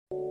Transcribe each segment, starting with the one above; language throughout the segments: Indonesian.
Assalamualaikum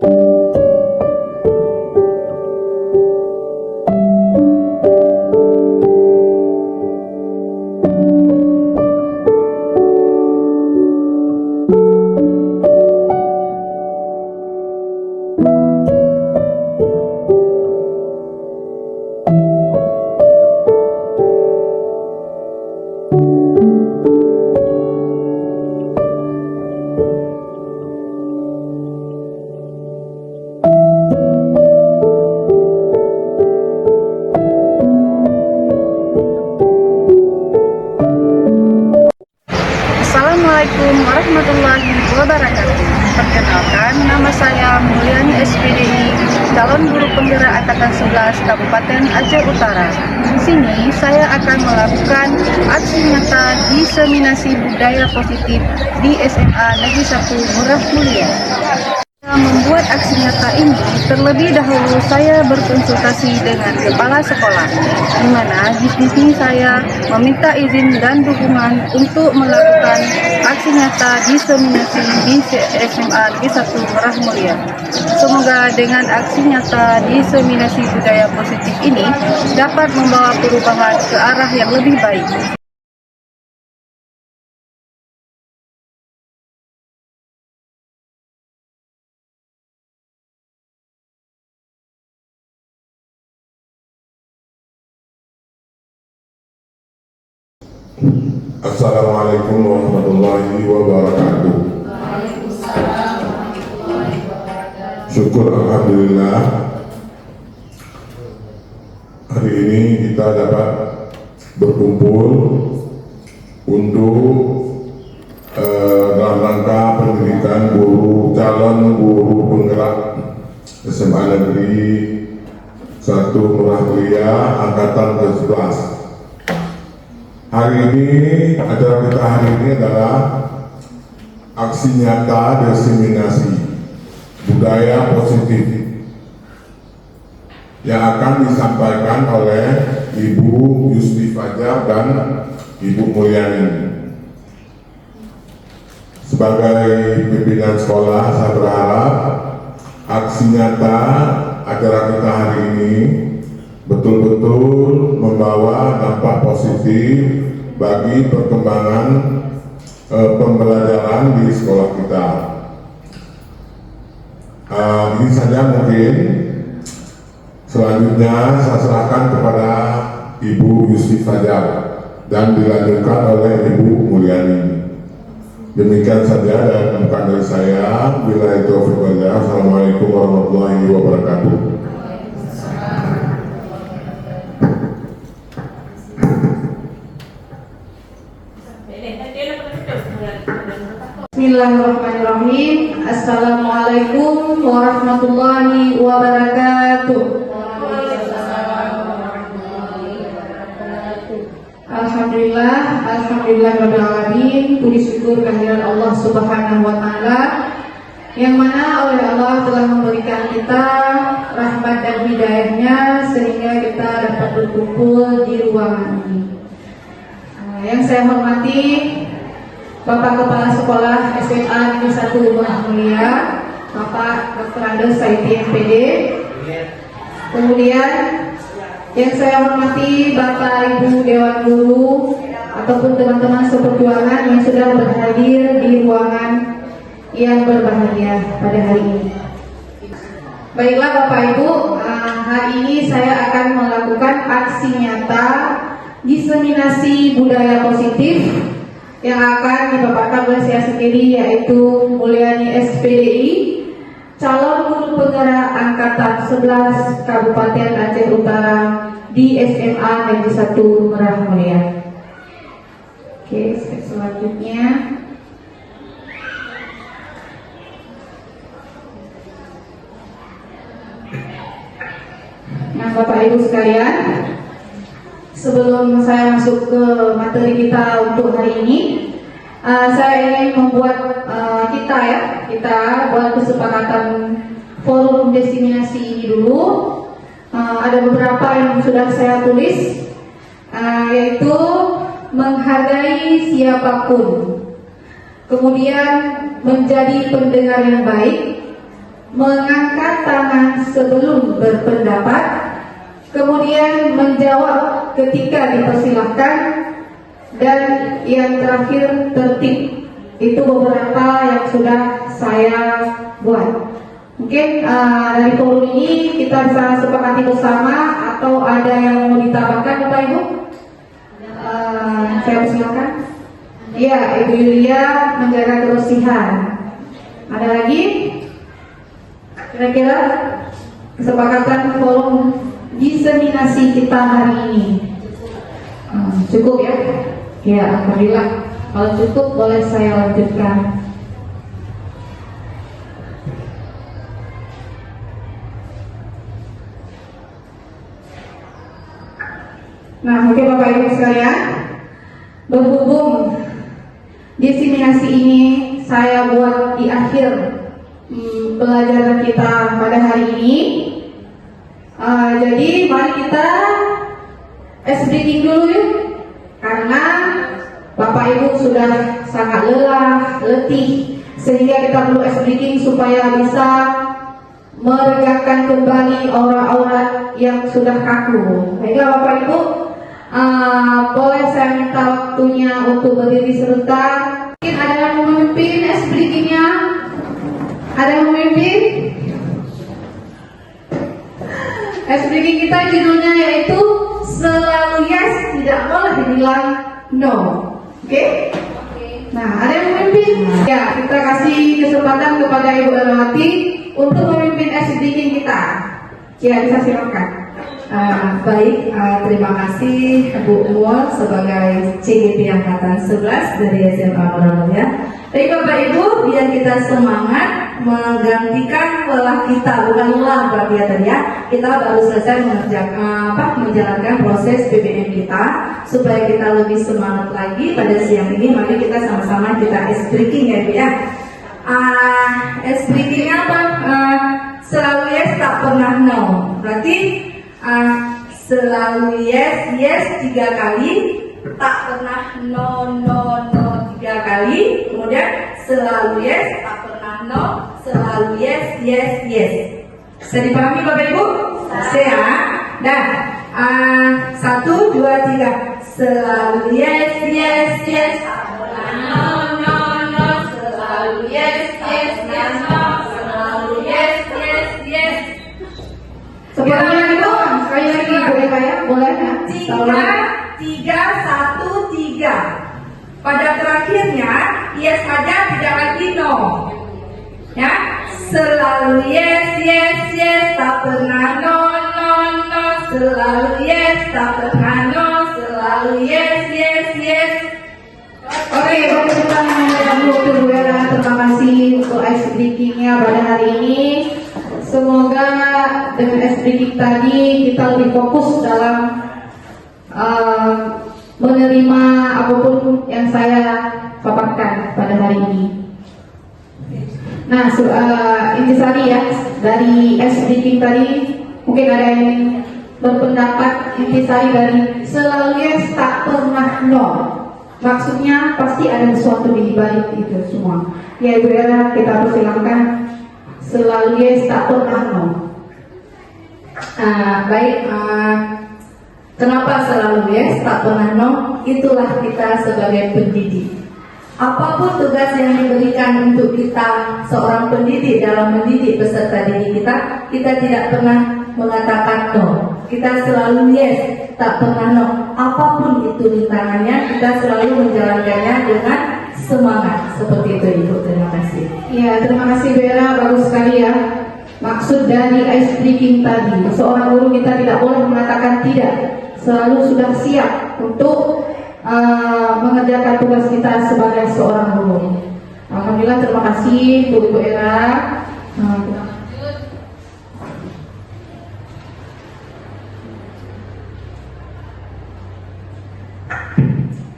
warahmatullahi wabarakatuh. Perkenalkan, nama saya Mulyani SPDI, calon guru penggerak Angkatan 11 Kabupaten Aceh Utara. Di sini saya akan melakukan aksi nyata diseminasi budaya positif di SMA Negeri 1 Murah Mulia. Membuat aksi nyata ini, terlebih dahulu saya berkonsultasi dengan kepala sekolah, di mana di sini saya meminta izin dan dukungan untuk melakukan aksi nyata diseminasi di SMA Negeri 1 Murah Mulia. Semoga dengan aksi nyata diseminasi budaya positif ini dapat membawa perubahan ke arah yang lebih baik. Assalamualaikum warahmatullahi wabarakatuh. Syukur alhamdulillah, hari ini kita dapat berkumpul untuk dalam rangka pendidikan calon guru penggerak SMA Negeri 1 Murah Mulia Angkatan ke-11. Hari ini, acara kita hari ini adalah aksi nyata diseminasi budaya positif yang akan disampaikan oleh Ibu Yusfi Fajar dan Ibu Mulyani. Sebagai pimpinan sekolah, saya berharap aksi nyata acara kita hari ini betul-betul membawa dampak positif bagi perkembangan pembelajaran di sekolah kita. Ini saja mungkin. Selanjutnya saya serahkan kepada Ibu Yusfi Fajar dan dilanjutkan oleh Ibu Mulyani. Demikian saja dan dari saya. Billahi taufiq wal hidayah. Assalamualaikum warahmatullahi wabarakatuh. Bismillahirrahmanirrahim. Assalamualaikum warahmatullahi wabarakatuh. Alhamdulillah rabbil puji syukur kehadiran Allah Subhanahu wa taala yang mana oleh Allah telah memberikan kita rahmat dan hidayahnya sehingga kita dapat berkumpul di ruangan ini. Yang saya hormati Bapak Kepala Sekolah SMA Negeri 1 Murah Mulia, Bapak Dr. Andes Saidi MPD. Kemudian yang saya hormati Bapak Ibu Dewan Guru ataupun teman-teman seperjuangan yang sudah berhadir di ruangan yang berbahagia pada hari ini. Baiklah Bapak Ibu, hari ini saya akan melakukan aksi nyata diseminasi budaya positif yang akan dipaparkan oleh saya sendiri, yaitu Mulyani SPDI, calon guru penggerak Angkatan 11 Kabupaten Aceh Utara di SMA Negeri 1 Murah Mulia. Oke, selanjutnya nah Bapak Ibu sekalian, sebelum saya masuk ke materi kita untuk hari ini, saya ingin membuat kita buat kesepakatan forum diseminasi ini dulu. Ada beberapa yang sudah saya tulis, yaitu menghargai siapapun, kemudian menjadi pendengar yang baik, mengangkat tangan sebelum berpendapat, kemudian menjawab ketika dipersilahkan, dan yang terakhir tertib. Itu beberapa yang sudah saya buat. Mungkin dari forum ini kita bisa sepakati bersama, atau ada yang mau ditambahkan Bapak Ibu? Saya persilakan. Iya, Ibu Yulia menjaga kebersihan. Ada lagi? Kira-kira kesepakatan forum diseminasi kita hari ini cukup ya? Ya, alhamdulillah. Kalau cukup boleh saya lanjutkan. Nah, mungkin Bapak Ibu sekalian, berhubung diseminasi ini saya buat di akhir pelajaran kita pada hari ini, jadi mari kita breaking dulu yuk, karena Bapak Ibu sudah sangat lelah, letih, sehingga kita perlu breaking supaya bisa meregangkan kembali aura-aura yang sudah kaku. Baiklah Bapak Ibu, boleh saya minta waktunya untuk berdiri sebentar. Mungkin ada yang memimpin breakingnya? Ada yang memimpin? Breaking kita judulnya yaitu selalu yes, tidak boleh dibilang no. Oke? Nah, ada yang memimpin? Ya, kita kasih kesempatan kepada Ibu Elwati untuk memimpin breaking kita. Ya, bisa silakan. Baik, terima kasih Bu Mul sebagai CGP Angkatan 11 dari SMA Muhammadiyah. Baik Bapak Ibu, biar kita semangat menggantikan lelah kita, bukan lelah berarti ya tadi ya. Kita baru selesai menjalankan proses PBM kita, supaya kita lebih semangat lagi pada siang ini. Mari kita sama-sama kita breaking ya Bu ya. Breakingnya apa? Selalu yes, tak pernah no. Berarti selalu yes, yes 3 kali, tak pernah no, no, no 3 kali, kemudian selalu yes, tak pernah no, selalu yes, yes, yes. Bisa dipahami Bapak Ibu? Sehat. Dan 1, 2, 3, selalu yes, yes, yes, tak pernah no, no, no, selalu yes, yes, yes, no, selalu yes, yes, yes. Sepertinya itu sekali lagi boleh ya? Boleh ya? 3, 1, 3. Pada terakhirnya yes saja, tidak lagi no. Ya, selalu yes, yes, yes, tak pernah no, no, no. Selalu yes, tak pernah no. Selalu yes, yes, yes. Oke, boleh kita menyanyikan dulu Bu Era. Terima kasih untuk breakingnya pada hari ini. Semoga dengan breaking tadi kita lebih fokus dalam menerima apapun yang saya paparkan pada hari ini. Nah, intisari ya dari breaking tadi, mungkin ada yang berpendapat intisari dari selalu yes, tak pernah no. Maksudnya pasti ada sesuatu di balik itu semua. Ya Ibu Era, kita persilakan. Selalu yes, tak pernah no. Baik, kenapa selalu yes, tak pernah no? Itulah kita sebagai pendidik. Apapun tugas yang diberikan untuk kita seorang pendidik dalam mendidik peserta didik kita, kita tidak pernah mengatakan no. Kita selalu yes, tak pernah no. Apapun itu rintangannya, kita selalu menjalankannya dengan semangat. Seperti itu Ibu, terima kasih. Ya, terima kasih Vera, bagus sekali ya. Maksud dari breaking tadi, seorang guru kita tidak boleh mengatakan tidak, selalu sudah siap untuk mengerjakan tugas kita sebagai seorang guru. Alhamdulillah, terima kasih Bu Ibu Era.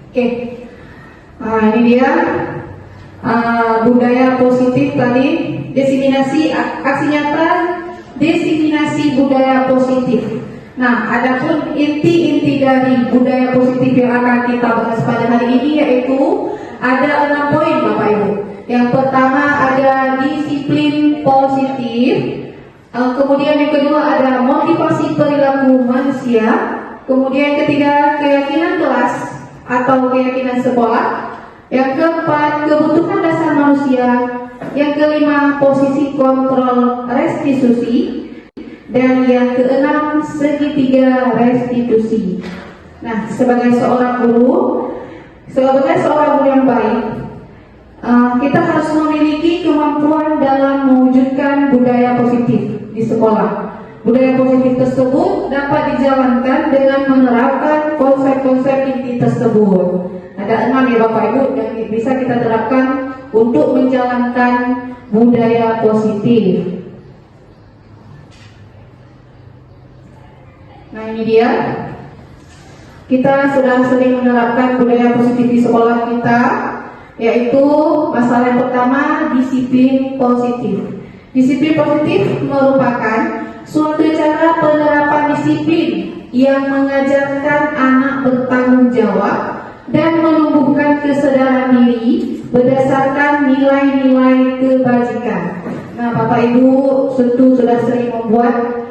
Oke, ini dia budaya positif tadi, diseminasi aksi nyata, diseminasi budaya positif. Nah, adapun inti-inti dari budaya positif yang akan kita bahas pada hari ini yaitu ada 6 poin Bapak Ibu. Yang pertama ada disiplin positif, kemudian yang kedua ada motivasi perilaku manusia, kemudian yang ketiga keyakinan kelas atau keyakinan sekolah, yang keempat kebutuhan dasar manusia, yang kelima posisi kontrol restitusi, dan yang keenam segitiga restitusi. Nah, sebagai seorang guru yang baik, kita harus memiliki kemampuan dalam mewujudkan budaya positif di sekolah. Budaya positif tersebut dapat dijalankan dengan menerapkan konsep-konsep inti tersebut. Ada 6 ya Bapak Ibu yang bisa kita terapkan untuk menjalankan budaya positif. Nah, ini dia. Kita sudah sering menerapkan budaya positif di sekolah kita, yaitu masalah yang pertama, disiplin positif. Disiplin positif merupakan suatu cara penerapan disiplin yang mengajarkan anak bertanggung jawab dan menumbuhkan kesadaran diri berdasarkan nilai-nilai kebajikan. Nah, Bapak Ibu tentu sudah sering membuat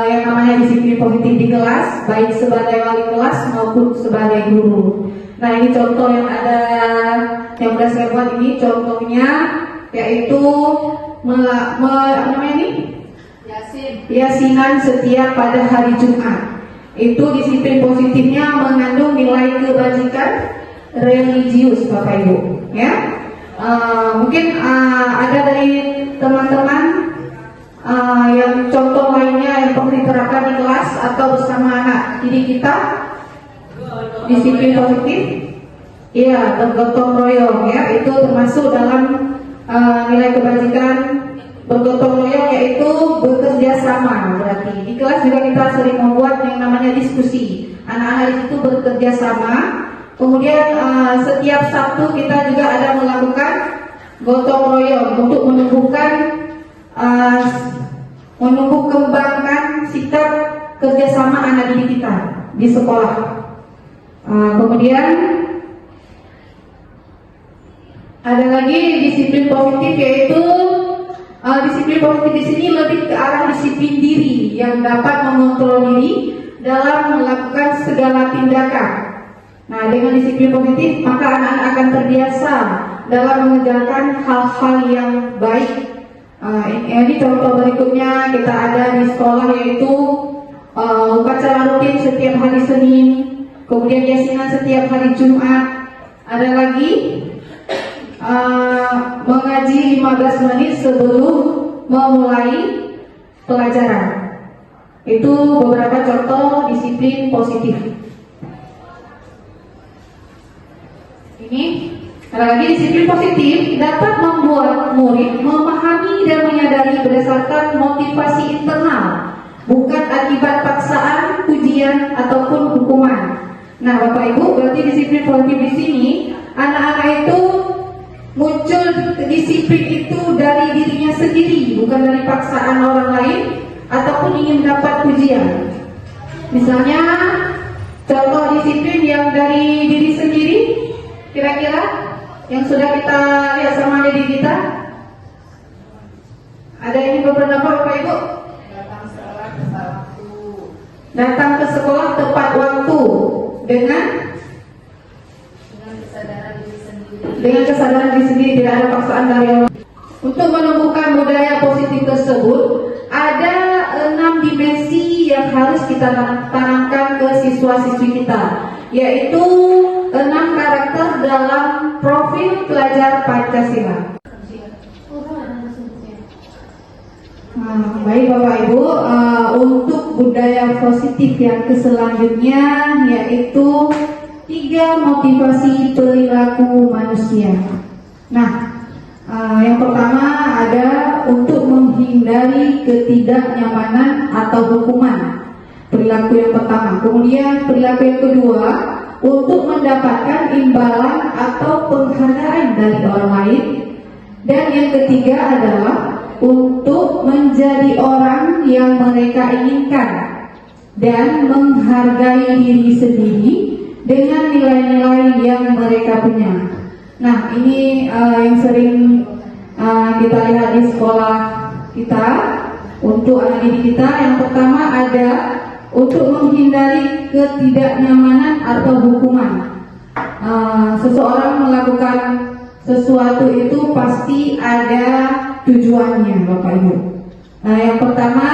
yang namanya disiplin positif di kelas, baik sebagai wali kelas maupun sebagai guru. Nah, ini contoh yang ada yang sudah saya buat ini, contohnya yaitu yasinan setiap pada hari Jumat. Itu disiplin positifnya mengandung nilai kebajikan religius, Bapak Ibu. Ya, mungkin ada dari teman-teman yang contoh lainnya yang perlu diterapkan di kelas atau bersama anak didik kita. Disiplin positif, iya, bergotong royong, ya, itu termasuk dalam nilai kebajikan. Bergotong royong yaitu bekerja sama. Berarti di kelas juga kita sering membuat yang namanya diskusi. Anak-anak di situ bekerja sama. Kemudian setiap Sabtu kita juga ada melakukan gotong royong untuk menumbuh kembangkan sikap kerjasama anak didik kita di sekolah. Kemudian ada lagi disiplin positif, yaitu disiplin positif di sini lebih ke arah disiplin diri yang dapat mengontrol diri dalam melakukan segala tindakan. Nah, dengan disiplin positif maka anak-anak akan terbiasa dalam mengerjakan hal-hal yang baik. Ini contoh berikutnya kita ada di sekolah, yaitu upacara rutin setiap hari Senin, kemudian yasinan setiap hari Jumat. Ada lagi mengaji 15 menit sebelum memulai pelajaran. Itu beberapa contoh disiplin positif. Ini lagi disiplin positif dapat membuat murid memahami dan menyadari berdasarkan motivasi internal, bukan akibat paksaan, ujian ataupun hukuman. Nah, Bapak Ibu, berarti disiplin positif di sini anak-anak itu muncul disiplin itu dari dirinya sendiri, bukan dari paksaan orang lain ataupun ingin mendapat pujian. Misalnya contoh disiplin yang dari diri sendiri, kira-kira yang sudah kita lihat sama diri kita, ada ini beberapa Bapak Ibu. Datang ke sekolah tepat waktu dengan kesadaran diri sendiri, tidak ada paksaan dari orang. Untuk menumbuhkan budaya positif tersebut, ada 6 dimensi yang harus kita tanamkan ke siswa-siswi kita, yaitu 6 karakter dalam profil pelajar Pancasila. Baik Bapak Ibu, untuk budaya positif yang selanjutnya yaitu 3 motivasi perilaku manusia. Nah, yang pertama ada untuk menghindari ketidaknyamanan atau hukuman, perilaku yang pertama. Kemudian perilaku yang kedua, untuk mendapatkan imbalan atau penghargaan dari orang lain. Dan yang ketiga adalah untuk menjadi orang yang mereka inginkan dan menghargai diri sendiri dengan nilai-nilai yang mereka punya. Nah, ini yang sering kita lihat di sekolah kita untuk anak didik kita. Yang pertama ada untuk menghindari ketidaknyamanan atau hukuman. Seseorang melakukan sesuatu itu pasti ada tujuannya, Bapak Ibu. Nah, yang pertama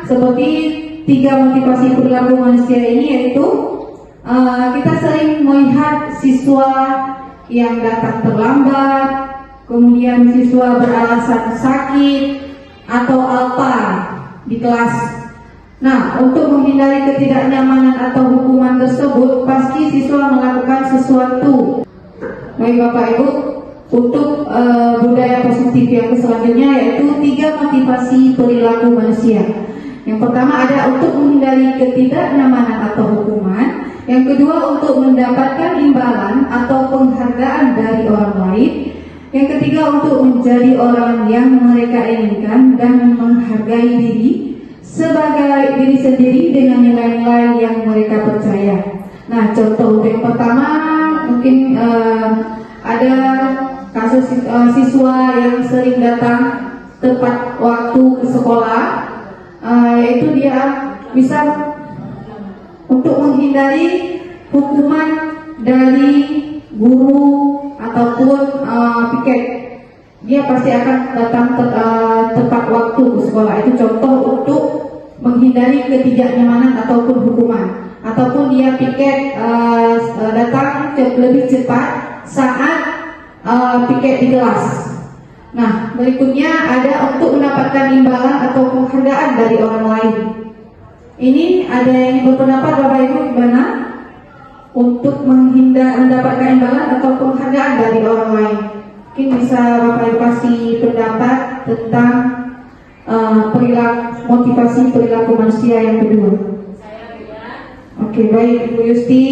seperti 3 motivasi perilaku manusia ini, yaitu kita sering melihat siswa yang datang terlambat, kemudian siswa beralasan sakit atau apa di kelas. Nah, untuk menghindari ketidaknyamanan atau hukuman tersebut, pasti siswa melakukan sesuatu. Baik Bapak Ibu, untuk budaya positif yang selanjutnya yaitu 3 motivasi perilaku manusia. Yang pertama ada untuk menghindari ketidaknyamanan atau hukuman. Yang kedua untuk mendapatkan imbalan atau penghargaan dari orang lain. Yang ketiga untuk menjadi orang yang mereka inginkan dan menghargai diri sebagai diri sendiri dengan nilai-nilai yang mereka percaya. Nah, contoh yang pertama mungkin ada kasus siswa yang sering datang tepat waktu ke sekolah, yaitu dia bisa untuk menghindari hukuman dari guru ataupun piket. Dia pasti akan datang tepat waktu ke sekolah. Itu contoh untuk menghindari ketidaknyamanan ataupun hukuman. Ataupun dia piket datang lebih cepat saat piket di kelas. Nah, berikutnya ada untuk mendapatkan imbalan atau penghargaan dari orang lain. Ini ada yang berpendapat Bapak Ibu gimana? Untuk mendapatkan imbalan atau penghargaan dari orang lain. Mungkin bisa Bapak Ibu kasih pendapat tentang motivasi perilaku manusia yang kedua. Oke, baik Ibu Yusti.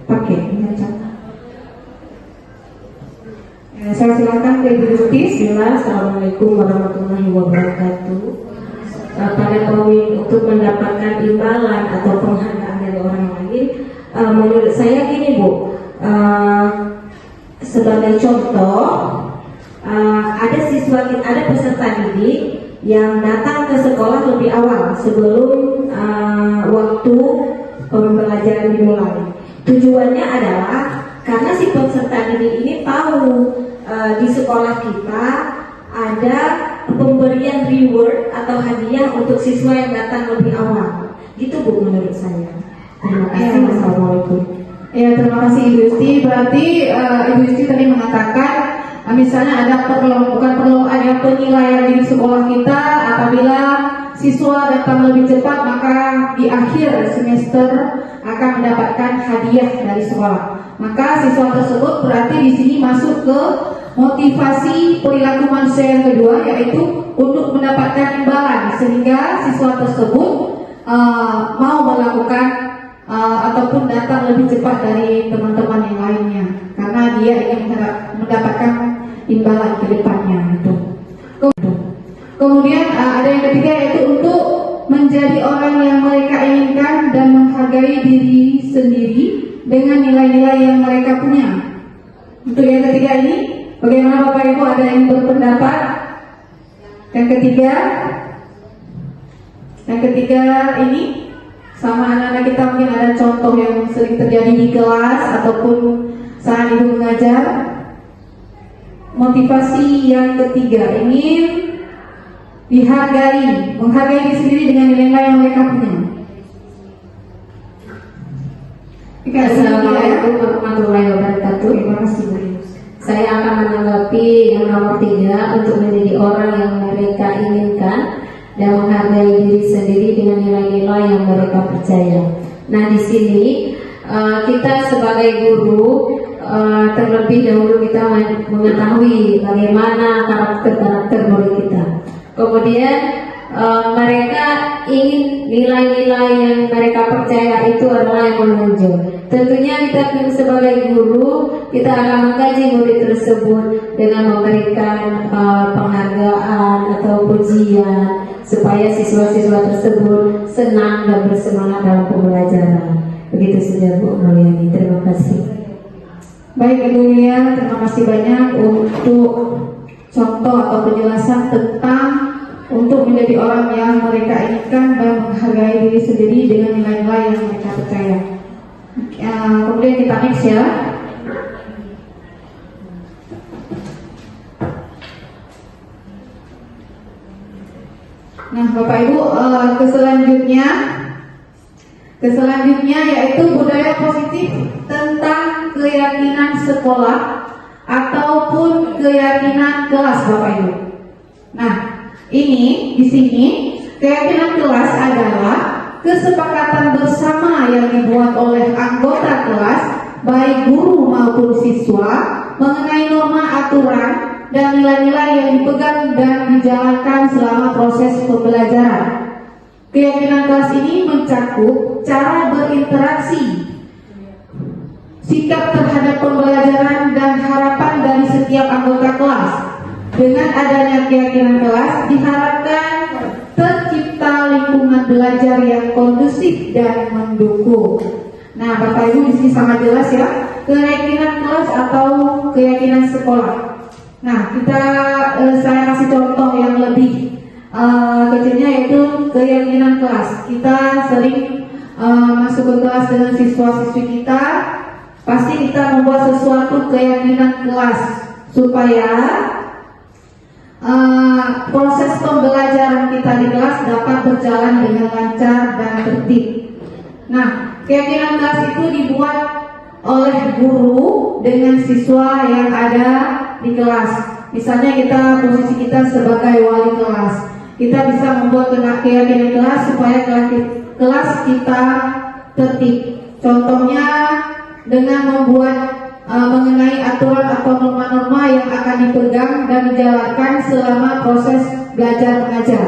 Pakai saya silakan ke Ibu Yusti. Assalamualaikum warahmatullahi wabarakatuh. Pada poin untuk mendapatkan imbalan atau penghargaan dari orang lain, menurut saya gini Bu, sebagai contoh, ada peserta didik yang datang ke sekolah lebih awal sebelum waktu pembelajaran dimulai. Tujuannya adalah karena si peserta didik ini tahu di sekolah kita ada pemberian reward atau hadiah untuk siswa yang datang lebih awal. Gitu Bu menurut saya. Terima kasih. Wassalamualaikum. Ya, terima kasih Ibu Yusti. Berarti Ibu Yusti tadi mengatakan misalnya ada penilaian di sekolah kita apabila siswa datang lebih cepat, maka di akhir semester akan mendapatkan hadiah dari sekolah. Maka siswa tersebut berarti di sini masuk ke motivasi perilaku manusia yang kedua, yaitu untuk mendapatkan imbalan, sehingga siswa tersebut mau melakukan ataupun datang lebih cepat dari teman-teman yang lainnya, karena dia ingin mendapatkan imbalan ke depannya. Kemudian ada yang ketiga, yaitu untuk menjadi orang yang mereka inginkan dan menghargai diri sendiri dengan nilai-nilai yang mereka punya. Untuk yang ketiga ini, bagaimana Bapak Ibu, ada yang berpendapat? Yang ketiga ini sama anak-anak kita, mungkin ada contoh yang sering terjadi di kelas ataupun saat ibu mengajar. Motivasi yang ketiga, ingin dihargai, menghargai diri sendiri dengan nilai yang mereka punya. Assalamualaikum warahmatullahi wabarakatuh. Terima kasih Bu. Saya akan menanggapi yang nomor 3, untuk menjadi orang yang mereka inginkan dan menghargai diri sendiri dengan nilai-nilai yang mereka percaya. Nah, di sini kita sebagai guru terlebih dahulu kita mengetahui bagaimana karakter murid kita. Kemudian mereka ingin nilai-nilai yang mereka percaya itu adalah yang menonjol. Tentunya kita sebagai guru, kita akan mengkaji murid tersebut dengan memberikan penghargaan atau pujian supaya siswa-siswa tersebut senang dan bersemangat dalam pembelajaran. Begitu saja Bu Mulyani. Terima kasih. Baik Ibu Lia, terima kasih banyak untuk contoh atau penjelasan tentang untuk menjadi orang yang mereka inginkan dan menghargai diri sendiri dengan nilai-nilai yang mereka percaya. Kemudian kita next ya. Nah Bapak Ibu, keselanjutnya yaitu budaya positif tentang keyakinan sekolah ataupun keyakinan kelas Bapak Ibu. Nah, ini di sini keyakinan kelas adalah kesepakatan bersama yang dibuat oleh anggota kelas, baik guru maupun siswa, mengenai norma aturan dan nilai-nilai yang dipegang dan dijalankan selama proses pembelajaran. Keyakinan kelas ini mencakup cara berinteraksi, sikap terhadap pembelajaran dan harapan dari setiap anggota kelas. Dengan adanya keyakinan kelas diharapkan tercipta lingkungan belajar yang kondusif dan mendukung. Nah, Bapak Ibu di sini sangat jelas ya, keyakinan kelas atau keyakinan sekolah. Nah, saya kasih contoh yang lebih kecilnya yaitu keyakinan kelas. Kita sering masuk ke kelas dengan siswa-siswi kita, pasti kita membuat sesuatu keyakinan kelas supaya proses pembelajaran kita di kelas dapat berjalan dengan lancar dan tertib. Nah, keyakinan kelas itu dibuat oleh guru dengan siswa yang ada di kelas. Misalnya posisi kita sebagai wali kelas, kita bisa membuat keyakinan kelas supaya kelas kita tertib. Contohnya dengan membuat mengenai aturan atau norma-norma yang akan dipegang dan dijalankan selama proses belajar mengajar.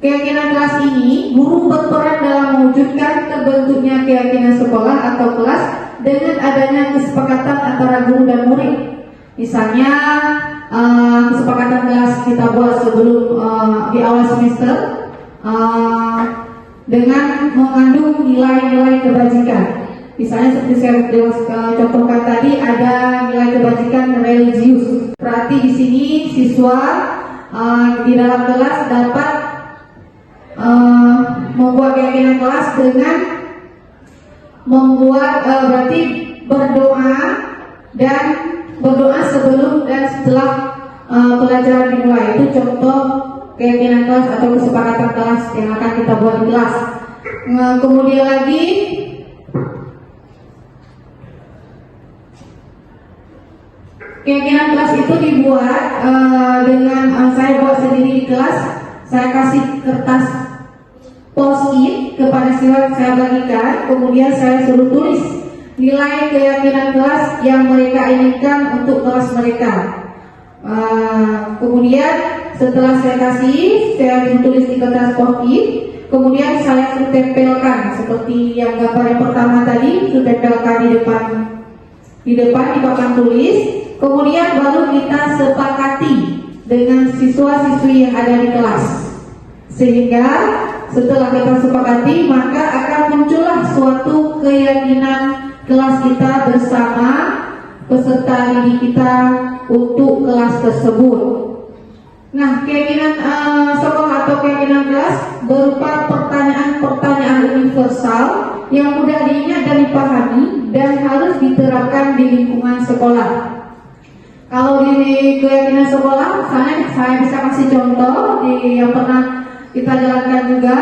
Keyakinan kelas ini, guru berperan dalam mewujudkan terbentuknya keyakinan sekolah atau kelas dengan adanya kesepakatan antara guru dan murid. Misalnya kesepakatan kelas kita buat sebelum di awal semester dengan mengandung nilai-nilai kebajikan. Misalnya seperti saya contohkan tadi, ada nilai kebajikan religius. Berarti di sini siswa di dalam kelas dapat membuat keyakinan kelas dengan membuat berarti berdoa sebelum dan setelah pelajaran dimulai. Itu contoh keyakinan kelas atau kesepakatan kelas yang akan kita buat di kelas. Kemudian lagi keyakinan kelas itu dibuat dengan saya buat sendiri di kelas. Saya kasih kertas post-it kepada siswa, saya bagikan, kemudian saya suruh tulis nilai keyakinan kelas yang mereka inginkan untuk kelas mereka. Kemudian setelah saya kasih, saya tulis di kertas post-it, kemudian saya tempelkan seperti yang gambar yang pertama tadi, tempelkan di depan di papan tulis. Kemudian baru kita sepakati dengan siswa-siswi yang ada di kelas, sehingga setelah kita sepakati maka akan muncullah suatu keyakinan kelas kita bersama peserta didik kita untuk kelas tersebut. Nah, keyakinan sekolah atau keyakinan kelas berupa pertanyaan-pertanyaan universal yang mudah diingat dan dipahami dan harus diterapkan di lingkungan sekolah. Kalau di keyakinan sekolah, misalnya saya bisa kasih contoh yang pernah kita jalankan juga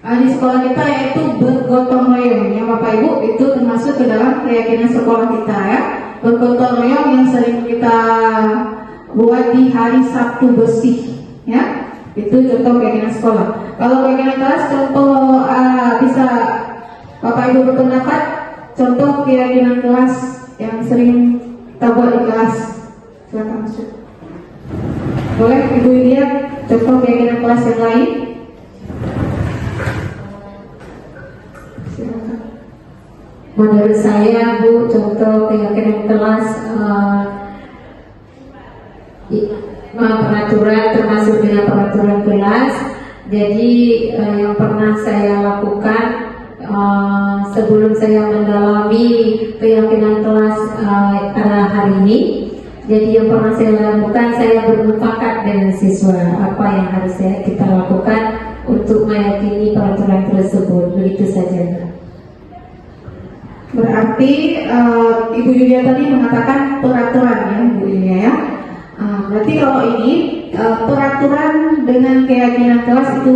di sekolah kita, yaitu bergotong royong. Ya Bapak Ibu, itu termasuk ke dalam keyakinan sekolah kita ya. Bergotong royong yang sering kita buat di hari Sabtu bersih ya. Itu contoh keyakinan sekolah. Kalau keyakinan kelas, contoh bisa Bapak Ibu berpendapat contoh keyakinan kelas yang sering kita buat di kelas. Silakan masuk. Boleh Ibu lihat contoh keyakinan kelas yang lain. Silakan. Menurut saya, Bu, contoh keyakinan kelas peraturan, termasuk dengan peraturan kelas. Jadi yang pernah saya lakukan sebelum saya mendalami keyakinan kelas pada hari ini, jadi yang pernah saya lakukan, saya bermufakat dengan siswa apa yang harus kita lakukan untuk meyakini peraturan tersebut. Begitu saja. Berarti Ibu Yulia tadi mengatakan peraturan ya, Bu Yulia ya. Berarti kalau ini peraturan dengan keyakinan kelas itu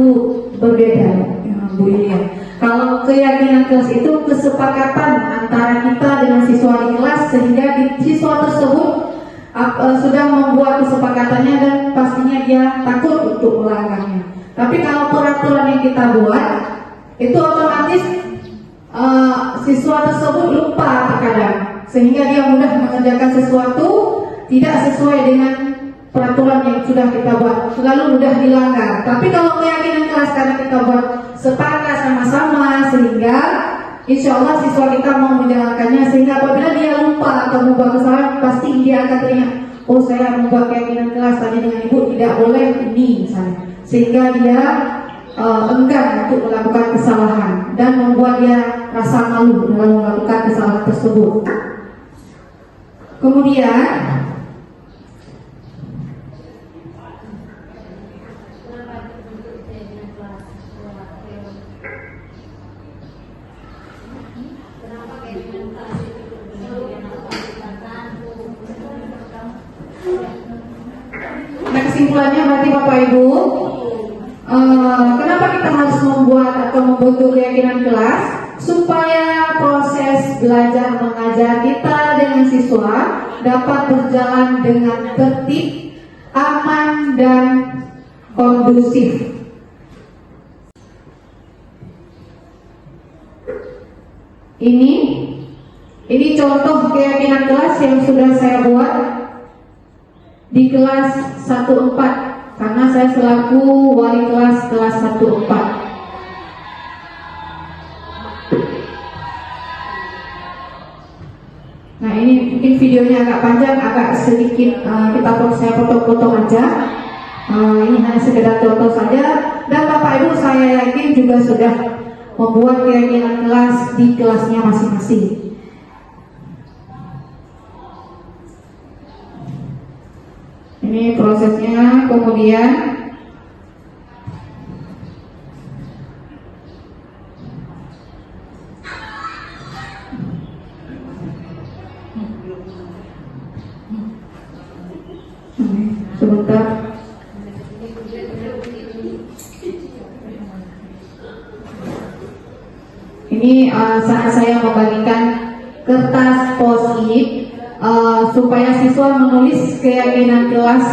berbeda, ya, Bu Yulia. Kalau keyakinan kelas itu kesepakatan antara kita dengan siswa di kelas sehingga siswa tersebut sudah membuat kesepakatannya dan pastinya dia takut untuk melanggarnya. Tapi kalau peraturan yang kita buat itu otomatis siswa tersebut lupa terkadang sehingga dia mudah mengerjakan sesuatu tidak sesuai dengan peraturan yang sudah kita buat, selalu mudah dilanggar. Tapi kalau keyakinan kelas karena kita buat sepakat sama-sama sehingga insya Allah siswa kita mau menjalankannya, sehingga apabila dia lupa atau membuat kesalahan pasti dia akan teringat, oh saya membuat keyakinan kelas tadi dengan ibu tidak boleh ini misalnya, sehingga dia enggan untuk melakukan kesalahan dan membuat dia rasa malu dalam melakukan kesalahan tersebut. Kemudian kesimpulannya berarti Bapak Ibu, kenapa kita harus membuat atau membentuk keyakinan kelas? Supaya proses belajar mengajar kita dengan siswa dapat berjalan dengan tertib, aman dan kondusif. Ini contoh keyakinan kelas yang sudah saya buat di kelas 14 karena saya selaku wali kelas 14. Nah ini mungkin videonya agak panjang, agak sedikit saya potong-potong aja. Ini hanya sekedar contoh saja. Dan Bapak Ibu saya yakin juga sudah membuat keyakinan kelas di kelasnya masing-masing. Ini prosesnya, kemudian sebentar. Ini saat saya membagikan kertas post-it supaya siswa menulis keyakinan kelas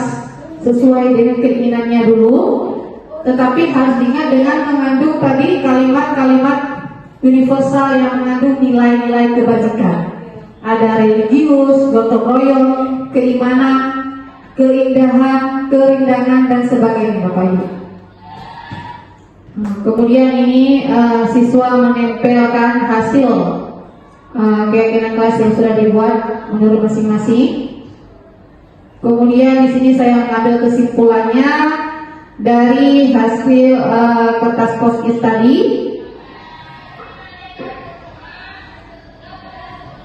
sesuai dengan keinginannya dulu, tetapi harus diingat dengan mengandung tadi kalimat-kalimat universal yang mengandung nilai-nilai kebajikan. Ada religius, gotong royong, keimanan, keindahan, kerindangan dan sebagainya, Bapak Ibu. Kemudian ini siswa menempelkan hasil keyakinan kelas yang sudah dibuat menurut masing-masing. Kemudian di sini saya mengambil kesimpulannya dari hasil kertas post-it tadi.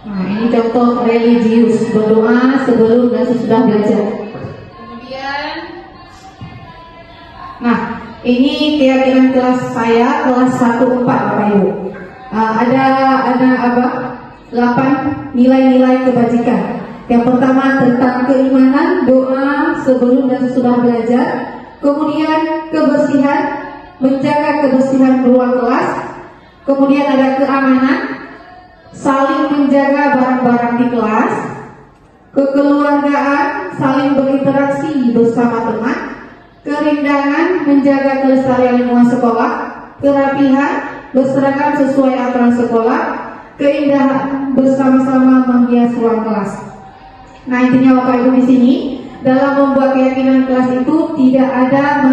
Nah, ini contoh religius, berdoa sebelum dan sesudah belajar. Kemudian, nah ini keyakinan kelas saya kelas 14 Bapak Ibu. Ada apa? 8 nilai-nilai kebajikan. Yang pertama tentang keimanan, doa sebelum dan sesudah belajar. Kemudian kebersihan, menjaga kebersihan ruang kelas. Kemudian ada keamanan, saling menjaga barang-barang di kelas. Kekeluargaan, saling berinteraksi bersama teman. Kerindangan, menjaga kelestarian lingkungan sekolah. Kerapihan, berseragam sesuai aturan sekolah. Keindahan, bersama-sama menghias ruang kelas. Nah intinya Bapak Ibu di sini dalam membuat keyakinan kelas itu tidak ada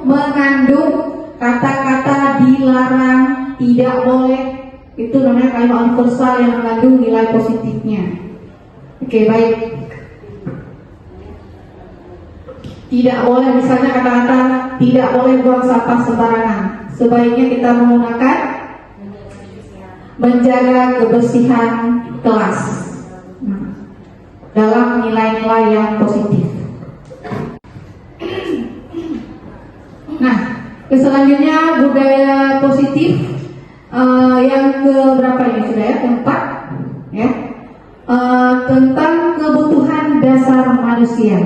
mengandung kata-kata dilarang, tidak boleh. Itu namanya kalimat universal yang mengandung nilai positifnya. Oke, baik. Tidak boleh misalnya kata-kata tidak boleh buang sampah sembarangan. Sebaiknya kita menggunakan menjaga kebersihan kelas dalam nilai-nilai yang positif. Nah, selanjutnya budaya positif yang keberapa ini sudah ya? Keempat, ya. Tentang kebutuhan dasar manusia.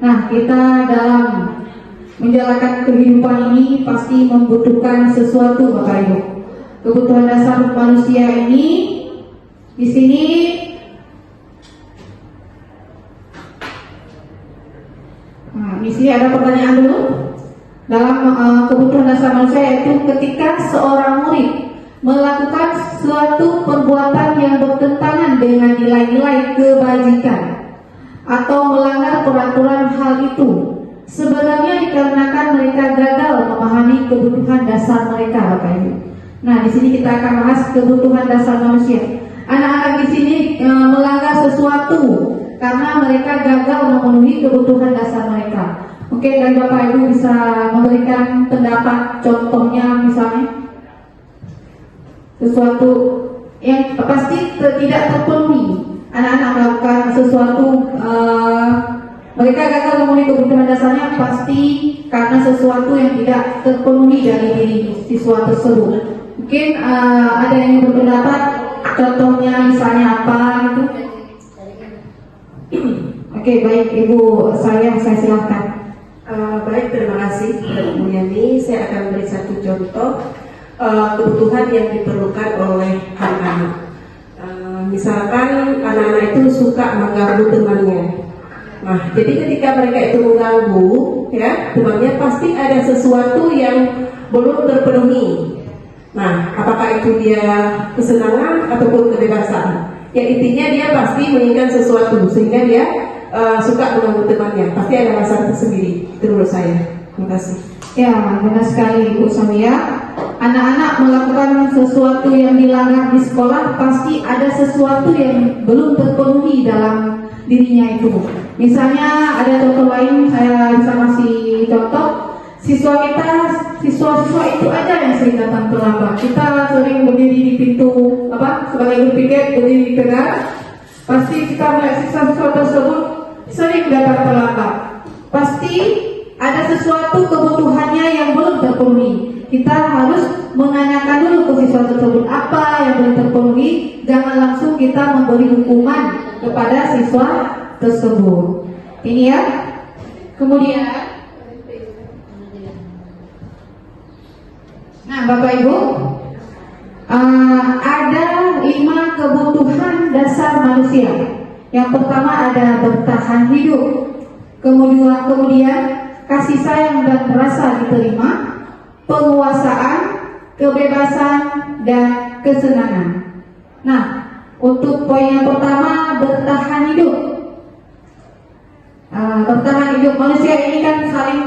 Nah, kita dalam menjalankan kehidupan ini pasti membutuhkan sesuatu, Bapak Ibu. Kebutuhan dasar manusia ini di sini ada pertanyaan dulu. Dalam kebutuhan dasar manusia yaitu ketika seorang murid melakukan suatu perbuatan yang bertentangan dengan nilai-nilai kebajikan atau melanggar peraturan hal itu, sebenarnya dikarenakan mereka gagal memahami kebutuhan dasar mereka, Bapak Ibu. Nah, di sini kita akan bahas kebutuhan dasar manusia. Anak-anak di sini melanggar sesuatu karena mereka gagal memenuhi kebutuhan dasar mereka. Oke, dan Bapak Ibu bisa memberikan pendapat, contohnya misalnya sesuatu yang pasti tidak terpenuhi. Anak-anak melakukan sesuatu, mereka gagal memenuhi kebutuhan dasarnya pasti karena sesuatu yang tidak terpenuhi dari diri siswa tersebut. Mungkin ada yang berpendapat, contohnya misalnya apa gitu. Oke, baik Ibu, saya silakan. Baik, terima kasih Bu Yani. Saya akan beri satu contoh kebutuhan yang diperlukan oleh anak-anak. Misalkan anak-anak itu suka mengganggu temannya. Nah, jadi ketika mereka itu mengganggu, ya, temannya pasti ada sesuatu yang belum terpenuhi. Nah, apakah itu dia kesenangan ataupun kebebasan? Ya, intinya dia pasti menginginkan sesuatu sehingga dia suka mengganggu temannya. Pasti ada alasan tersendiri. Itu menurut saya. Terima kasih. Ya, benar sekali Ibu Samia. Anak-anak melakukan sesuatu yang dilanggar di sekolah pasti ada sesuatu yang belum terpenuhi dalam dirinya itu. Misalnya ada contoh lain, saya bisa kasih contoh. Siswa-siswa itu aja yang sering datang terlambat. Kita sering berdiri di pintu sebagai guru piket, berdiri di tegar. Pasti kita melihat siswa-siswa tersebut sering datang terlambat. Pasti ada sesuatu kebutuhannya yang belum terpenuhi. Kita harus menanyakan dulu ke siswa tersebut apa yang belum terpenuhi. Jangan langsung kita memberi hukuman kepada siswa tersebut. Ini ya. Kemudian, nah Bapak Ibu, ada 5 kebutuhan dasar manusia. Yang pertama ada bertahan hidup. Kemudian kasih sayang dan rasa diterima, penguasaan, kebebasan, dan kesenangan. Nah, untuk poin yang pertama, bertahan hidup. Bertahan hidup, manusia ini kan saling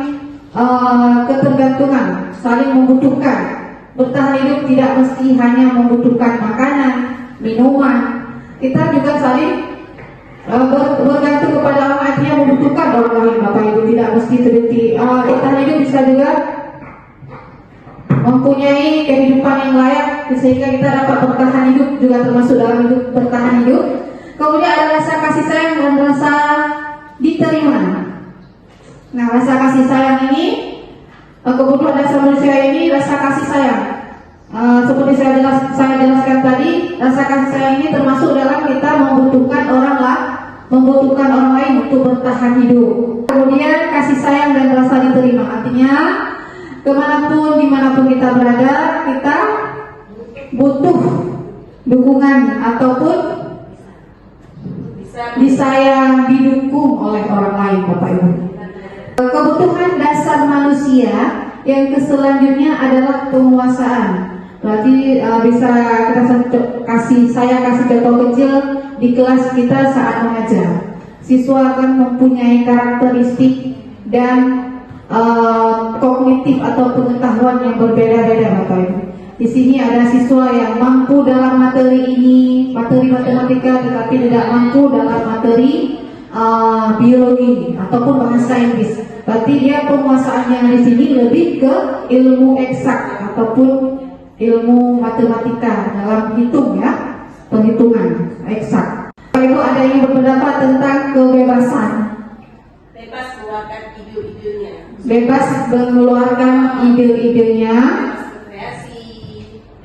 ketergantungan, saling membutuhkan. Bertahan hidup tidak mesti hanya membutuhkan makanan, minuman. Kita juga saling bergantung kepada orang lain, artinya membutuhkan orang lain, Bapak Ibu. Tidak mesti terhenti. Bertahan hidup bisa juga mempunyai kehidupan yang layak sehingga kita dapat bertahan hidup, juga termasuk dalam hidup bertahan hidup. Kemudian ada rasa kasih sayang dan rasa diterima. Nah, rasa kasih sayang ini, kebutuhan dasar manusia ini, rasa kasih sayang. Seperti saya jelaskan tadi, rasa kasih sayang ini termasuk dalam kita membutuhkan orang lain untuk bertahan hidup. Kemudian kasih sayang dan rasa diterima, artinya dimanapun kita berada, kita butuh dukungan ataupun disayang, didukung oleh orang lain, Bapak Ibu. Kebutuhan dasar manusia yang selanjutnya adalah penguasaan. Berarti bisa saya kasih contoh kecil di kelas kita saat mengajar. Siswa akan mempunyai karakteristik dan kognitif atau pengetahuan yang berbeda-beda, Bapak Ibu. Di sini ada siswa yang mampu dalam materi ini, materi matematika, tetapi tidak mampu dalam materi biologi ataupun bahasa Inggris. Berarti dia penguasaannya di sini lebih ke ilmu eksak ataupun ilmu matematika dalam hitung ya, penghitungan eksak. Bapak Ibu ada yang berpendapat tentang kebebasan, Bebas mengeluarkan ide-idenya, bebas mengeluarkan ide-idenya, bebas berkreasi,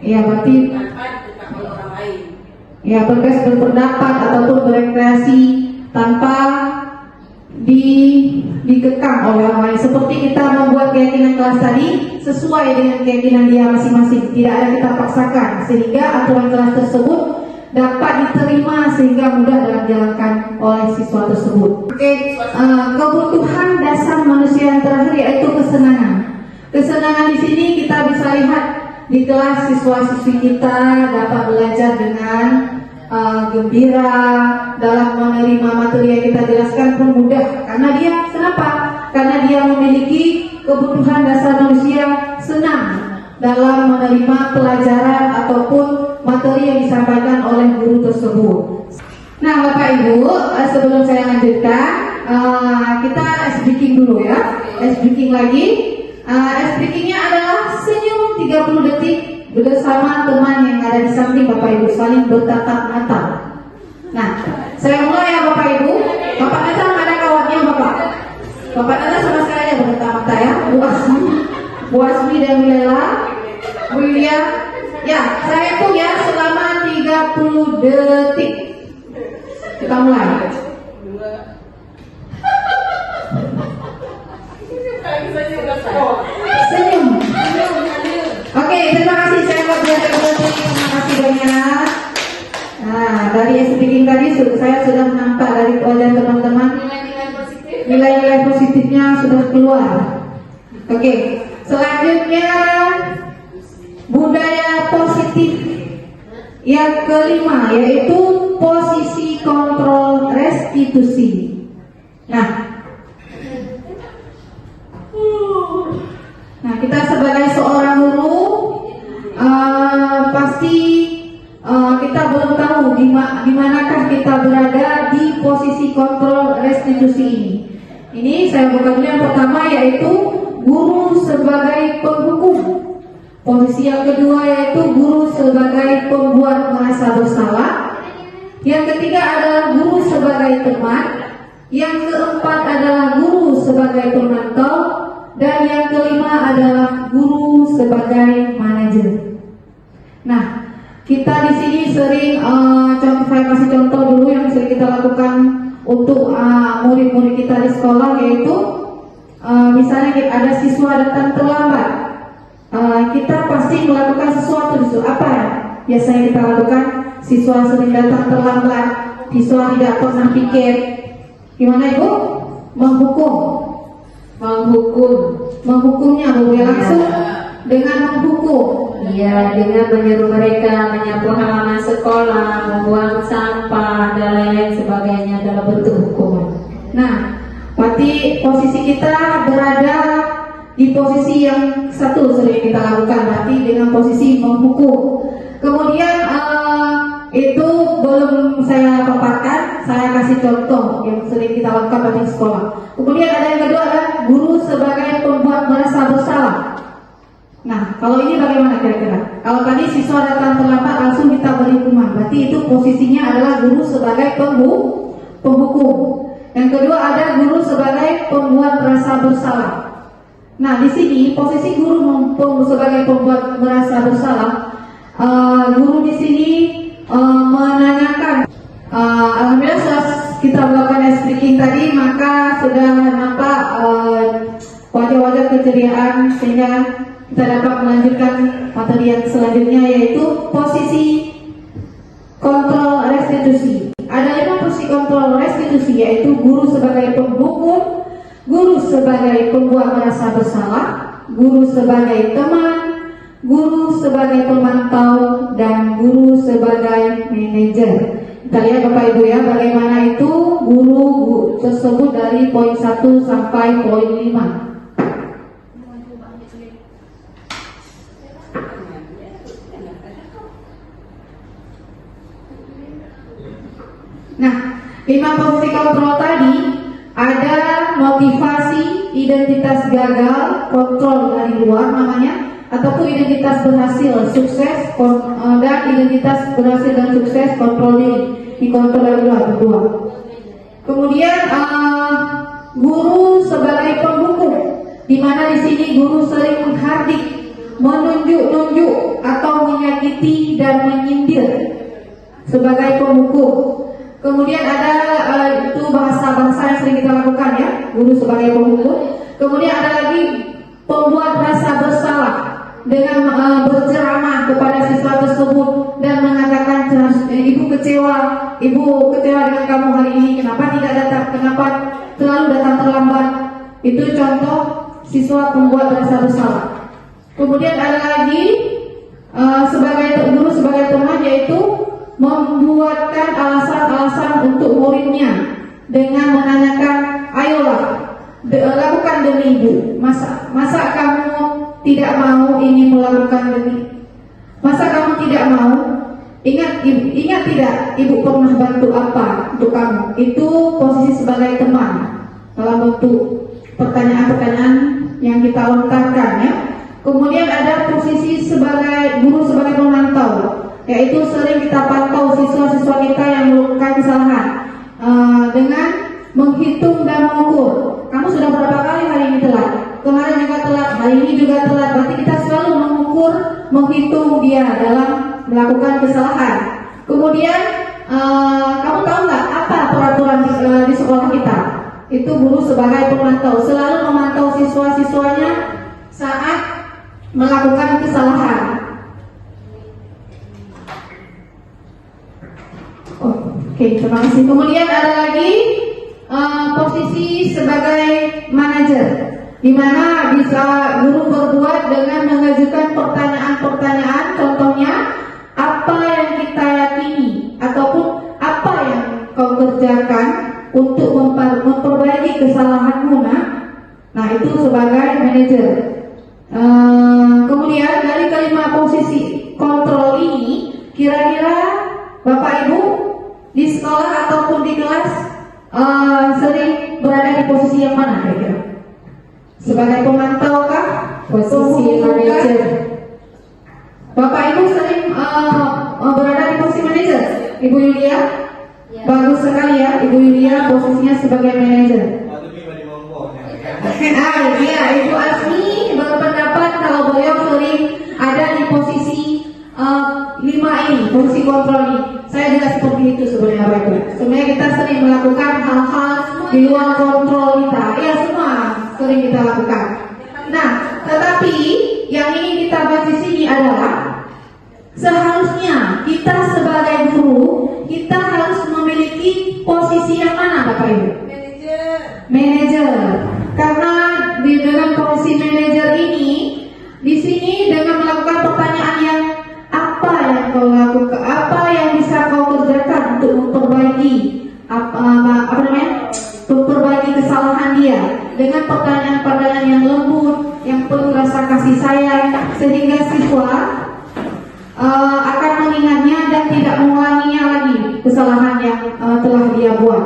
ya berarti tanpa dikekang oleh orang lain. ya bebas berpendapat ataupun berekreasi tanpa dikekang oleh orang lain. Seperti kita membuat keyakinan kelas tadi sesuai dengan keyakinan dia masing-masing, tidak ada kita paksakan, sehingga aturan kelas tersebut dapat diterima sehingga mudah dalam dijalankan oleh siswa tersebut. Oke, kebutuhan dasar manusia yang terakhir yaitu kesenangan. Kesenangan di sini kita bisa lihat di kelas siswa-siswi kita dapat belajar dengan gembira, dalam menerima materi yang kita jelaskan pun mudah. Karena dia, kenapa? Karena dia memiliki kebutuhan dasar manusia, senang dalam menerima pelajaran ataupun materi yang disampaikan oleh guru tersebut. Nah Bapak Ibu, sebelum saya lanjutkan, kita speaking dulu ya. Speaking lagi. Speakingnya adalah senyum 30 detik bersama teman yang ada di samping Bapak Ibu, saling bertatap mata. Nah, saya mulai ya Bapak Ibu. Bapak Nata ada kawannya Bapak. Bapak Nata sama sekali aja bertatap mata ya. Bu Asmi dan Lela, William. Ya, saya hitung ya selama 30 detik. Kita mulai. Senyum. Oke, terima kasih. Saya buat belajar terima kasih banyak. Nah, dari speaking tadi saya sudah nampak dari wajah teman-teman nilai-nilai positifnya sudah keluar. Oke, selanjutnya budaya positif yang kelima yaitu posisi kontrol restitusi. Nah, kita sebagai seorang guru pasti kita belum tahu di manakah kita berada di posisi kontrol restitusi ini. Ini saya buka dulu yang pertama yaitu guru sebagai penghukum. Posisi yang kedua yaitu guru sebagai pembuat merasa bersalah. Yang ketiga adalah guru sebagai teman. Yang keempat adalah guru sebagai pemantau. Dan yang kelima adalah guru sebagai manajer. Nah, kita di sini sering saya kasih contoh dulu yang sering kita lakukan untuk murid-murid kita di sekolah, yaitu misalnya ada siswa datang terlambat, kita pasti melakukan sesuatu di situ. Apa ya? Biasanya kita lakukan, siswa sering datang terlambat, siswa tidak pernah pikir. Gimana Ibu? Menghukumnya boleh langsung dengan menghukum. Iya, dengan menyuruh mereka menyapu halaman sekolah, membuang sampah dan lain-lain sebagainya dalam bentuk hukuman. Nah, berarti posisi kita berada di posisi yang satu sering kita lakukan, berarti dengan posisi menghukum. Kemudian itu belum saya paparkan, saya kasih contoh yang sering kita lakukan di sekolah. Kemudian ada yang kedua adalah guru sebagai pembuat merasa bersalah. Nah, kalau ini bagaimana kira-kira? Kalau tadi siswa datang terlambat langsung kita beri hukuman, berarti itu posisinya adalah guru sebagai penghukum. Yang kedua ada guru sebagai pembuat merasa bersalah. Nah, di sini posisi guru sebagai pembuat merasa bersalah, guru di sini menanyakan. Alhamdulillah setelah kita melakukan speaking tadi, maka sudah nampak wajah-wajah keceriaan sehingga kita dapat melanjutkan materi yang selanjutnya, yaitu posisi kontrol restitusi. Ada 5 posisi kontrol restitusi, yaitu guru sebagai penghukum, guru sebagai pembuat merasa bersalah, guru sebagai teman, guru sebagai pemantau, dan guru sebagai manajer. Kita lihat Bapak Ibu ya, bagaimana itu guru tersebut dari poin 1 sampai poin 5. Nah, 5 posisi kontrol tadi ada motivasi, identitas gagal, kontrol dari luar namanya, ataupun identitas berhasil, sukses, dan identitas berhasil dan sukses kontrol diri, dikontrol oleh berdua. Kemudian guru sebagai pembuku, di mana di sini guru sering menghardik, menunjuk-nunjuk atau menyakiti dan menyindir sebagai pembuku. Kemudian ada itu bahasa-bahasa yang sering kita lakukan ya, guru sebagai pembuku. Kemudian ada lagi pembuat rasa bersalah dengan berceramah kepada siswa tersebut dan mengatakan ibu kecewa dengan kamu hari ini, kenapa tidak datang, kenapa selalu datang terlambat. Itu contoh siswa pembuat rasa bersalah. Kemudian ada lagi sebagai guru sebagai teman, yaitu membuatkan alasan-alasan untuk muridnya dengan menanyakan, ayolah lakukan demi ibu. Masa kamu tidak mau ini melakukan demi? Masa kamu tidak mau? Ingat tidak ibu pernah bantu apa untuk kamu? Itu posisi sebagai teman dalam bentuk pertanyaan-pertanyaan yang kita lontarkan ya. Kemudian ada posisi sebagai guru sebagai pemantau, yaitu sering kita pantau siswa-siswa kita yang melakukan kesalahan dengan menghitung dan mengukur. Kamu sudah berapa kali hari ini telat? Kemarin juga telat, hari ini juga telat. Berarti kita selalu mengukur, menghitung dia dalam melakukan kesalahan. Kemudian kamu tahu nggak apa peraturan di sekolah kita? Itu guru sebagai pemantau, selalu memantau siswa-siswanya saat melakukan kesalahan. Oke, terima kasih. Kemudian ada lagi posisi sebagai manajer, di mana bisa guru berbuat dengan mengajukan pertanyaan-pertanyaan. Contohnya, apa yang kita yakini ataupun apa yang kau kerjakan untuk memperbaiki kesalahanmu, nah itu sebagai manajer. Kemudian dari kelima posisi kontrol ini, kira-kira Bapak Ibu di sekolah ataupun di kelas sering berada di posisi yang mana kira-kira? Sebagai pemantau kah? Posisi manajer. Bapak Ibu sering berada di posisi manajer. Ibu Yulia? Ya. Bagus sekali ya, Ibu Yulia posisinya sebagai manajer. Iya, Ibu Asmi berpendapat kalau beliau sering ada di posisi 5 ini, posisi kontrol ini. Saya juga seperti itu sebenarnya Bapak Ibu. Sebenarnya kita sering melakukan hal-hal di luar kontrol kita. Ya, semua sering kita lakukan. Nah, tetapi yang ingin kita bahas di sini adalah seharusnya kita sebagai guru, kita harus memiliki posisi yang mana Bapak Ibu? Manajer. Karena dengan posisi manajer ini, di sini dengan melakukan pertanyaan yang apa yang kau lakukan, apa yang bisa kau kerjakan untuk memperbaiki memperbaiki kesalahan dia, dengan pertanyaan-pertanyaan yang lembut, yang penuh rasa kasih sayang, sehingga siswa akan mengingatnya dan tidak mengulanginya lagi kesalahan yang telah dia buat.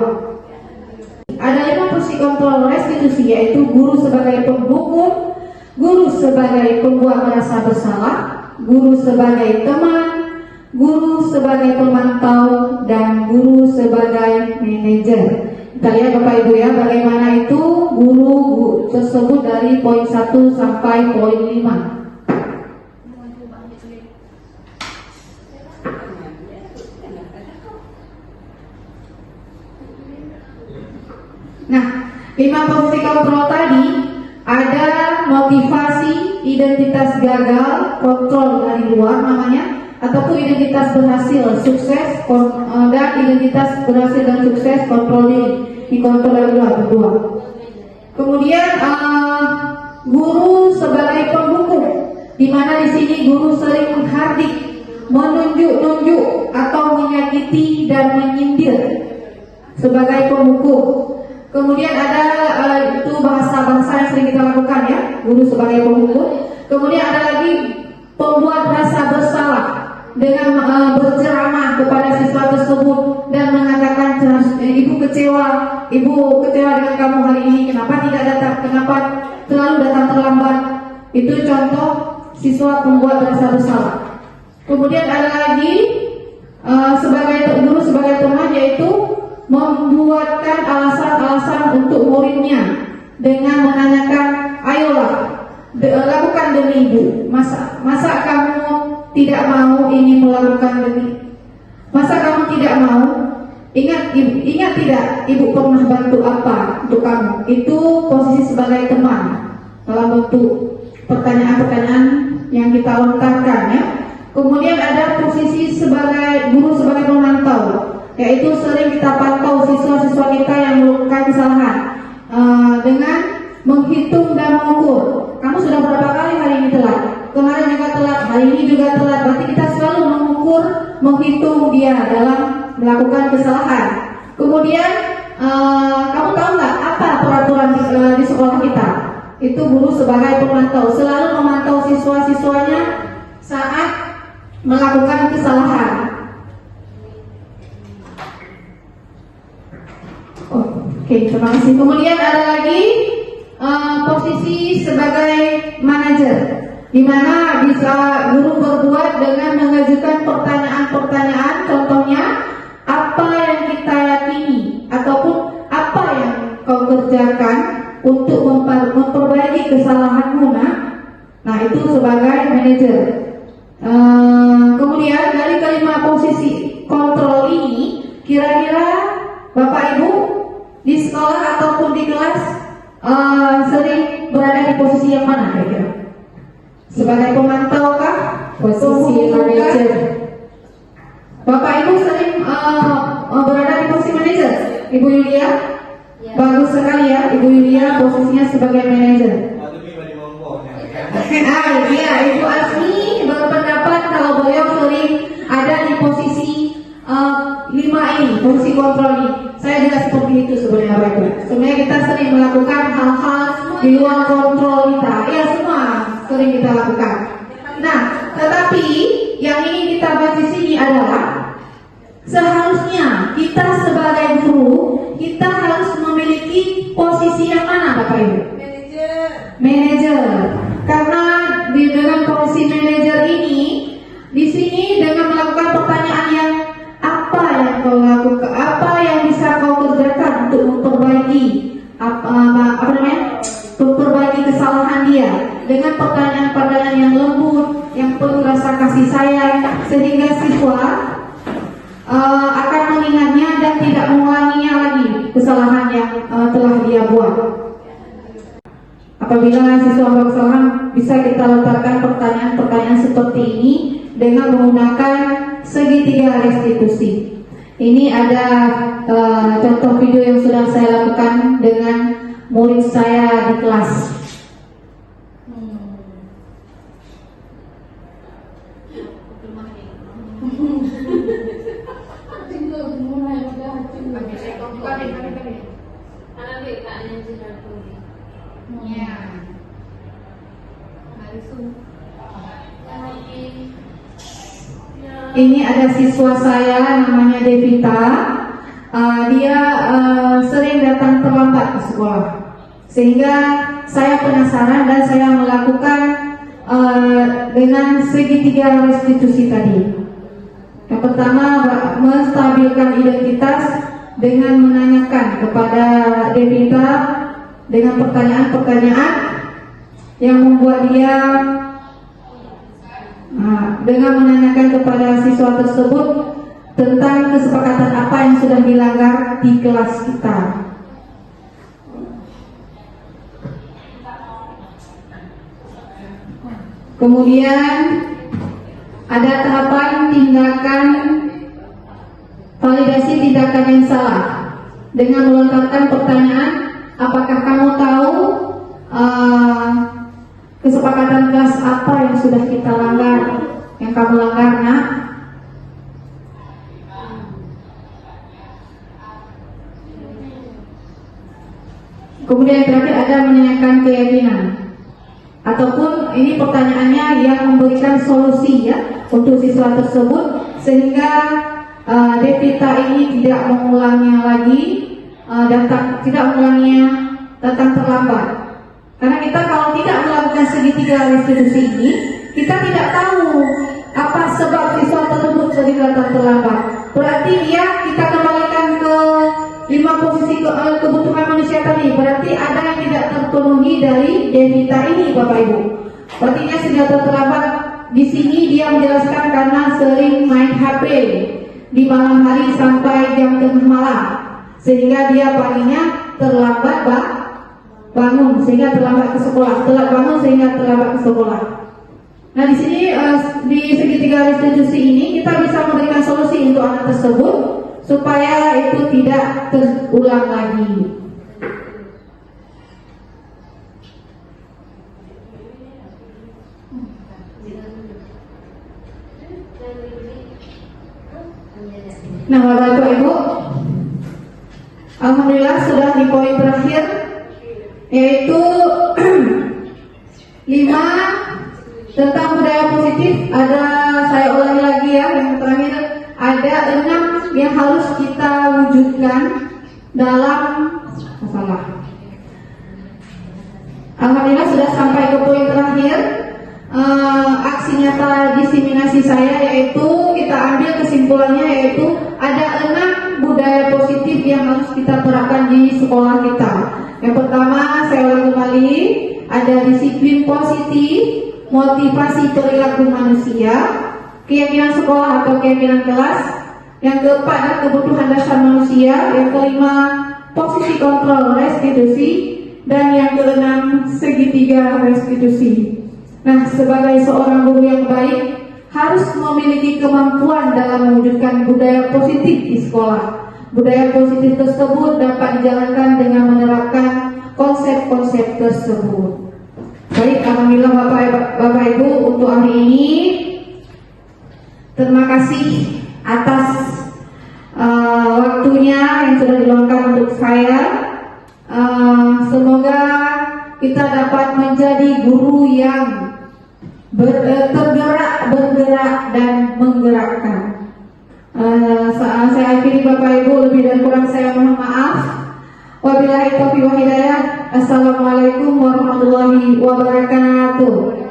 Ada 5 posisi kontrol restitusi, yaitu guru sebagai pembuku, guru sebagai pembuat merasa bersalah, guru sebagai teman, guru sebagai pemantau, dan guru sebagai manajer. Kita lihat Bapak Ibu ya, bagaimana itu guru tersebut dari poin 1 sampai poin 5. Nah, 5 posisi kontrol tadi ada motivasi, identitas gagal, kontrol dari luar namanya, ataupun identitas berhasil, sukses, dan identitas berhasil dan sukses kontrol diri, dikontrol dari luar berdua. Kemudian guru sebagai pembuku, di mana di sini guru sering menghardik, menunjuk-nunjuk atau menyakiti dan menyindir sebagai pembuku. Kemudian ada itu bahasa-bahasa yang sering kita lakukan ya, guru sebagai pembuku. Kemudian ada lagi pembuat rasa bersalah dengan berceramah kepada siswa tersebut dan mengatakan ibu kecewa dengan kamu hari ini, kenapa tidak datang, kenapa selalu datang terlambat. Itu contoh siswa membuat rasa bersalah. Kemudian ada lagi sebagai guru sebagai teman, yaitu membuatkan alasan-alasan untuk muridnya dengan menanyakan, ayolah lakukan demi ibu. Masa kamu tidak mau ingin melakukan demi? Masa kamu tidak mau? Ingat tidak ibu pernah bantu apa untuk kamu? Itu posisi sebagai teman dalam bentuk pertanyaan-pertanyaan yang kita lontarkan, ya. Kemudian ada posisi sebagai guru sebagai pemantau, yaitu sering kita pantau siswa-siswa kita yang melakukan kesalahan dengan menghitung dan mengukur. Kamu sudah berapa kali hari ini telat? Kemarin juga telat, hari ini juga telat. Berarti kita selalu mengukur, menghitung dia dalam melakukan kesalahan. Kemudian kamu tahu nggak apa peraturan di sekolah kita? Itu guru sebagai pemantau, selalu memantau siswa-siswanya saat melakukan kesalahan. Oke, terima kasih. Kemudian ada lagi posisi sebagai manajer, di mana bisa guru berbuat dengan mengajukan pertanyaan-pertanyaan. Contohnya, apa yang kita yakini ataupun apa yang kau kerjakan untuk memperbaiki kesalahanmu, nah itu sebagai manajer. Kemudian dari kelima posisi kontrol ini, kira-kira Bapak Ibu di sekolah ataupun di kelas sering berada di posisi yang mana kira-kira? Sebagai pemantau kah? Posisi manajer. Bapak Ibu sering berada di posisi manajer? Ibu Yulia? Ya. Bagus sekali ya, Ibu Yulia posisinya sebagai manajer. Iya, Ibu Asmi berpendapat kalau beliau sering ada di posisi 5 ini, posisi kontrol ini. Saya juga seperti itu sebenarnya, Bapak Ibu. Sebenarnya kita sering melakukan hal-hal di luar kontrol kita. Ya, semua sering kita lakukan. Nah, tetapi yang ingin kita bahas di sini adalah seharusnya kita sebagai guru, kita harus memiliki posisi yang mana, Bapak Ibu? Manajer. Karena dengan posisi manajer ini, di sini dengan melakukan pertanyaan yang apa yang kau lakukan, apa yang bisa kau kerjakan untuk memperbaiki memperbaiki kesalahan dia, dengan pertanyaan-pertanyaan yang lembut, yang penuh rasa kasih sayang, sehingga siswa akan mengingatnya dan tidak mengulanginya lagi kesalahan yang telah dia buat. Apabila siswa berkesalahan, bisa kita letakkan pertanyaan-pertanyaan seperti ini dengan menggunakan segitiga restitusi. Ini ada contoh video yang sudah saya lakukan dengan murid saya di kelas. Ini ada siswa saya namanya Devita. Dia sering datang terlambat ke sekolah, sehingga saya penasaran dan saya melakukan dengan segitiga restitusi tadi. Yang pertama, menstabilkan identitas dengan menanyakan kepada Devita dengan pertanyaan-pertanyaan yang membuat dia dengan menanyakan kepada siswa tersebut tentang kesepakatan apa yang sudah dilanggar di kelas kita. Kemudian ada tahapan tindakan validasi tindakan yang salah dengan melontarkan pertanyaan, apakah kamu tahu kesepakatan kelas apa yang sudah kita langgar, yang kamu langgar, nak? Kemudian terakhir ada menanyakan keyakinan, ataupun ini pertanyaannya yang memberikan solusi ya untuk siswa tersebut, sehingga Devita ini tidak mengulanginya lagi dan tidak mengulanginya datang terlambat. Karena kita kalau tidak melakukan segitiga restitusi ini, kita tidak tahu apa sebab siswa tersebut jadi datang terlambat. Berarti kita kembalikan ke 5 posisi kebutuhan manusia tadi. Berarti ada yang tidak terpenuhi dari Devita ini, Bapak Ibu. Berarti dia sudah terlambat. Di sini dia menjelaskan karena sering main HP di malam hari sampai jam tengah malam, sehingga dia paginya terlambat bangun sehingga terlambat ke sekolah, telat bangun sehingga terlambat ke sekolah. Nah, di sini di segitiga restitusi ini kita bisa memberikan solusi untuk anak tersebut supaya itu tidak terulang lagi. Nah, Bapak Ibu, alhamdulillah sudah di poin terakhir, yaitu 5 tentang budaya positif. Ada, saya ulangi lagi ya, yang terakhir ada 6 yang harus kita wujudkan dalam masalah. Alhamdulillah sudah sampai ke poin terakhir. Aksi nyata diseminasi saya, yaitu kita ambil kesimpulannya, yaitu ada 6 budaya positif yang harus kita terapkan di sekolah kita. Yang pertama, saya ulangi kembali, ada disiplin positif, motivasi perilaku manusia, keyakinan sekolah atau keyakinan kelas. Yang keempat adalah kebutuhan dasar manusia. Yang kelima, posisi kontrol restitusi. Dan yang keenam, segitiga restitusi. Nah, sebagai seorang guru yang baik harus memiliki kemampuan dalam mewujudkan budaya positif di sekolah. Budaya positif tersebut dapat dijalankan dengan menerapkan konsep-konsep tersebut. Baik, alhamdulillah Bapak Ibu, untuk hari ini terima kasih atas waktunya yang sudah diluangkan untuk saya. Semoga kita dapat menjadi guru yang tergerak, bergerak, dan menggerakkan. Saya akhiri Bapak Ibu, lebih dan kurang saya mohon maaf. Wabillahi taufiq wal hidayah. Assalamualaikum warahmatullahi wabarakatuh.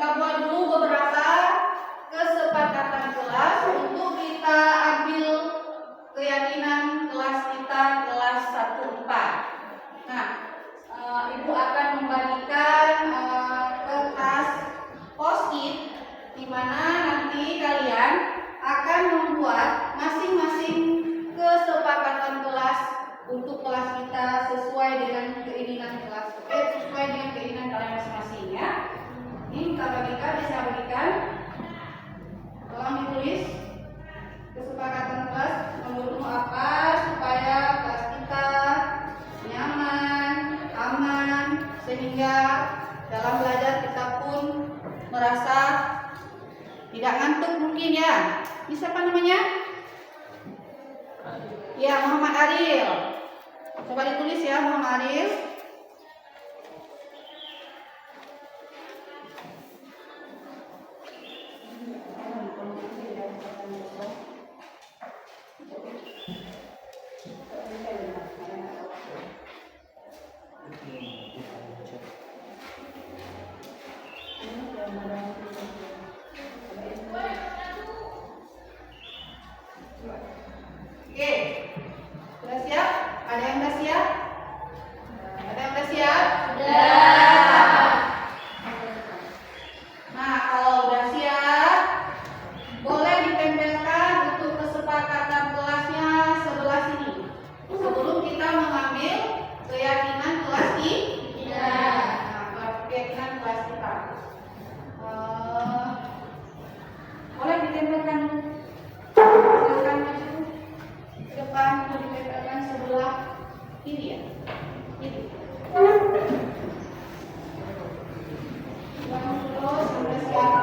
kita buat dulu beberapa kesepakatan kelas untuk kita ambil keyakinan kelas kita kelas 1-4. Nah, Ibu akan membagikan kertas post-it di mana nanti kalian akan membuat masing-masing kesepakatan kelas untuk kelas kita sesuai dengan keinginan kelas, sesuai dengan keinginan kalian masing-masing ya. Ini kita bagikan, saya bagikan. Tolong ditulis kesepakatan kelas menurutmu apa supaya kelas kita nyaman, aman, sehingga dalam belajar kita pun merasa tidak ngantuk mungkin ya. Ini siapa namanya? Ya, Muhammad Aril. Coba ditulis ya, Muhammad Aril. Oke, sudah siap? Ada yang sudah siap? Ada yang sudah siap? Sudah. Nah, kalau sudah siap, boleh ditempelkan untuk kesepakatan kelasnya sebelah sini. Sebelum kita mengambil keyakinan kelas kita. Nah, keyakinan kelas kita. Boleh ditempelkan. Silakan maju ke depan untuk ditempelkan sebelah kiri ya. Ini. Bangun terus sampai siap.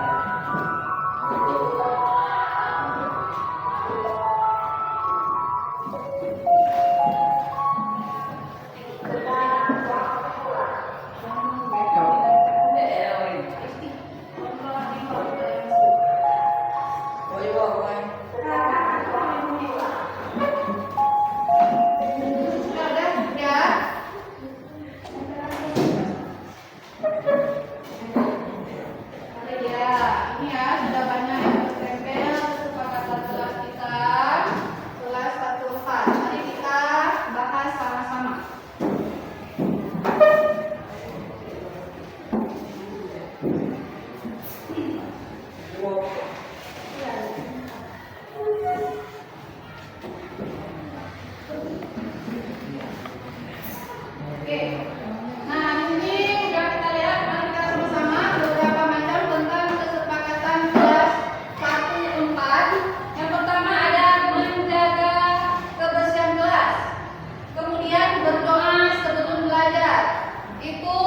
Oke. Nah, di sini udah kita lihat, mari kita sama-sama beberapa macam tentang kesepakatan kelas 1-4. Yang pertama ada menjaga kebersihan kelas. Kemudian berdoa sebelum belajar. Itu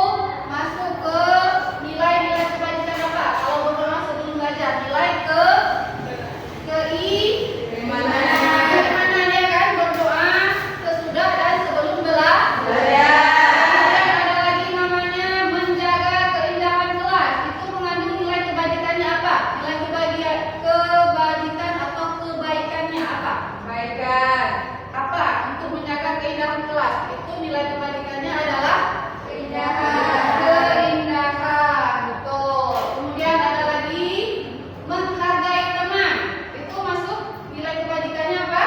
masuk ke nilai-nilai kebajikan apa? Kalau berdoa sebelum belajar, nilai keimanan ya kan? Berdoa sesudah dan sebelum belajar. Kelas itu nilai kebaikannya adalah keindahan, betul. Kemudian ada lagi menghargai teman, itu masuk nilai kebaikannya apa?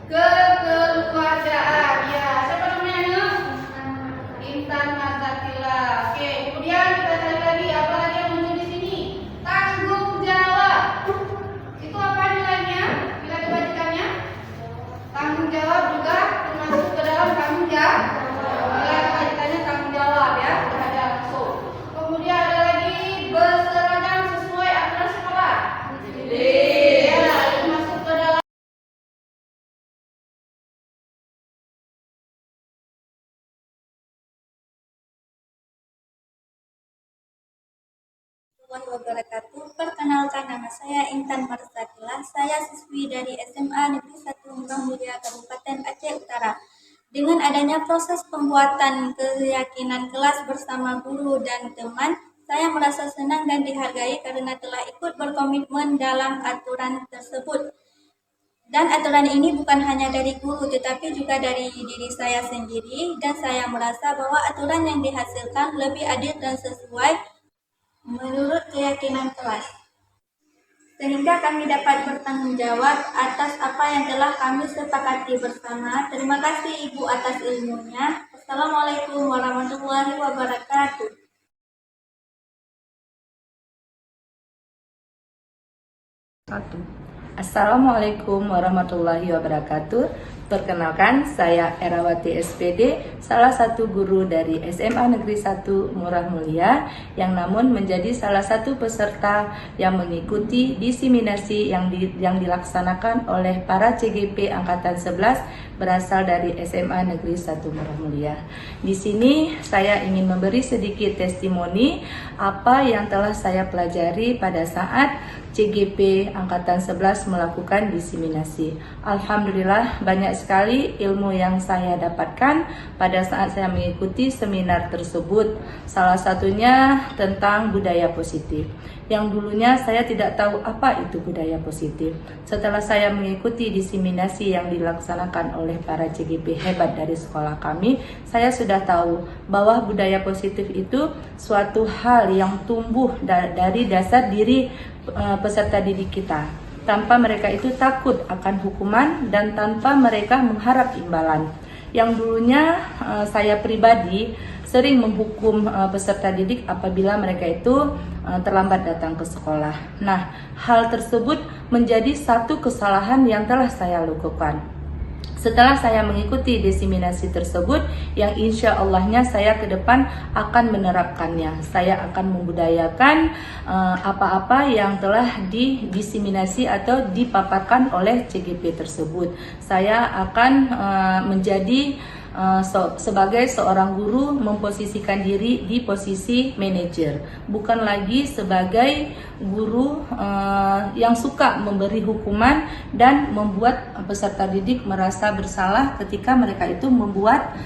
Kekeluargaan. Ya, siapa namanya? Intan Mazatila. Oke, kemudian kita cari lagi apa lagi yang muncul di sini? Tanggung jawab. Itu apa nilainya? Nilai kebaikannya? Tanggung jawab juga masuk ke dalam tanggung jawab. Nilai kebaikannya tanggung jawab ya, ada langsung. Kemudian ada lagi berseragam sesuai aturan sekolah. Ya, itu masuk ke dalam. Wabarakatuh. Perkenalkan, nama saya Intan Marsatila. Saya siswi dari SMA Negeri 1 Lembah Mulia Kabupaten Aceh Utara. Dengan adanya proses pembuatan keyakinan kelas bersama guru dan teman, saya merasa senang dan dihargai karena telah ikut berkomitmen dalam aturan tersebut. Dan aturan ini bukan hanya dari guru, tetapi juga dari diri saya sendiri, dan saya merasa bahwa aturan yang dihasilkan lebih adil dan sesuai menurut keyakinan kelas, sehingga kami dapat bertanggung jawab atas apa yang telah kami sepakati bersama. Terima kasih Ibu atas ilmunya. Wassalamualaikum warahmatullahi wabarakatuh. Assalamualaikum warahmatullahi wabarakatuh. Perkenalkan, saya Erawati SPD, salah satu guru dari SMA Negeri 1 Murah Mulia, yang namun menjadi salah satu peserta yang mengikuti diseminasi yang dilaksanakan oleh para CGP Angkatan 11 berasal dari SMA Negeri 1 Murah Mulia. Di sini saya ingin memberi sedikit testimoni apa yang telah saya pelajari pada saat CGP Angkatan 11 melakukan diseminasi. Alhamdulillah, banyak sekali ilmu yang saya dapatkan pada saat saya mengikuti seminar tersebut. Salah satunya tentang budaya positif, yang dulunya saya tidak tahu apa itu budaya positif. Setelah saya mengikuti diseminasi yang dilaksanakan oleh para CGP hebat dari sekolah kami, saya sudah tahu bahwa budaya positif itu suatu hal yang tumbuh dari dasar diri peserta didik kita, tanpa mereka itu takut akan hukuman dan tanpa mereka mengharap imbalan. Yang dulunya saya pribadi sering menghukum peserta didik apabila mereka itu terlambat datang ke sekolah. Nah, hal tersebut menjadi satu kesalahan yang telah saya lakukan. Setelah saya mengikuti diseminasi tersebut, yang insya Allahnya saya ke depan akan menerapkannya. Saya akan membudayakan apa-apa yang telah didiseminasi atau dipaparkan oleh CGP tersebut. Saya akan menjadi sebagai seorang guru memposisikan diri di posisi manajer, bukan lagi sebagai guru yang suka memberi hukuman dan membuat peserta didik merasa bersalah ketika mereka itu membuat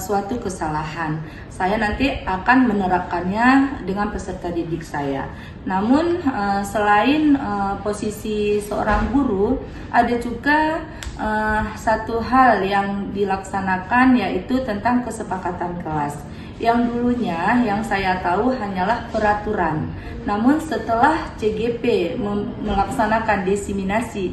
suatu kesalahan. Saya nanti akan menerapkannya dengan peserta didik saya. Namun selain posisi seorang guru, ada juga satu hal yang dilaksanakan, yaitu tentang kesepakatan kelas. Yang dulunya yang saya tahu hanyalah peraturan. Namun setelah CGP melaksanakan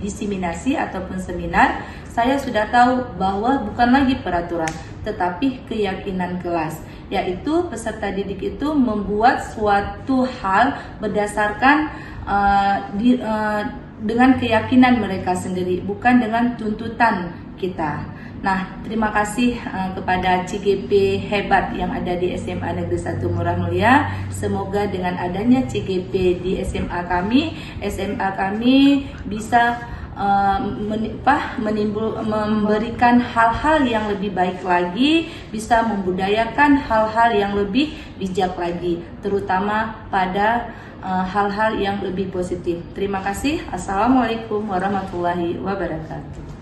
diseminasi ataupun seminar, saya sudah tahu bahwa bukan lagi peraturan, tetapi keyakinan kelas, yaitu peserta didik itu membuat suatu hal berdasarkan dengan keyakinan mereka sendiri, bukan dengan tuntutan kita. Nah, terima kasih kepada CGP hebat yang ada di SMA Negeri 1 Murah Mulia. Semoga dengan adanya CGP di SMA kami bisa memberikan hal-hal yang lebih baik lagi, bisa membudayakan hal-hal yang lebih bijak lagi, terutama pada hal-hal yang lebih positif. Terima kasih. Assalamualaikum warahmatullahi wabarakatuh.